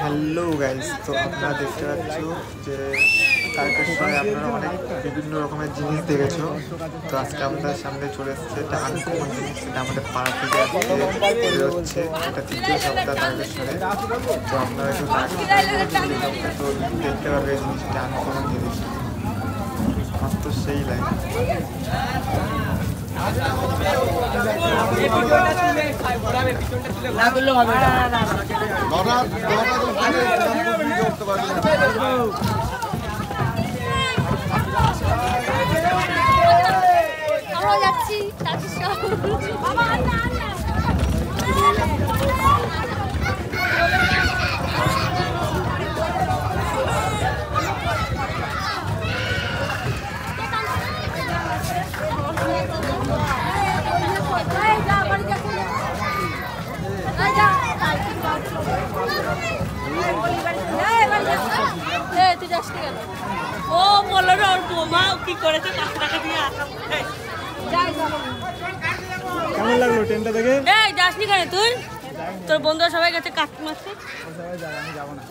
Hello guys, তো আপনারা দেখতে পাচ্ছ যে তারকেশ্বরে আপনারা অনেক বিভিন্ন রকমের জিনিস দেখেছো। তো আজকে আমাদের সামনে চলে এসেছে একটা আনকমন জিনিস, সেটা আমাদের পাড়া থেকে বেরোচ্ছে। এটা তৃতীয় সপ্তাহ তারকেশ্বরে। তো আপনারা একটু তো দেখতে পাবে এই জিনিসটা, আনকমন জিনিস মাত্র সেই লাইন। আমরা যাচ্ছি তুই যাস কেন? ও বললো না ওর বৌমা কি করেছে 5 টাকা দিয়ে আসা। কেমন লাগলো ট্রেনটা দেখে? যাসনি কেন তুই? তোর বন্ধুরা সবাই গেছে কাঠ মারতে। সবাই যাবে, আমি যাবো না।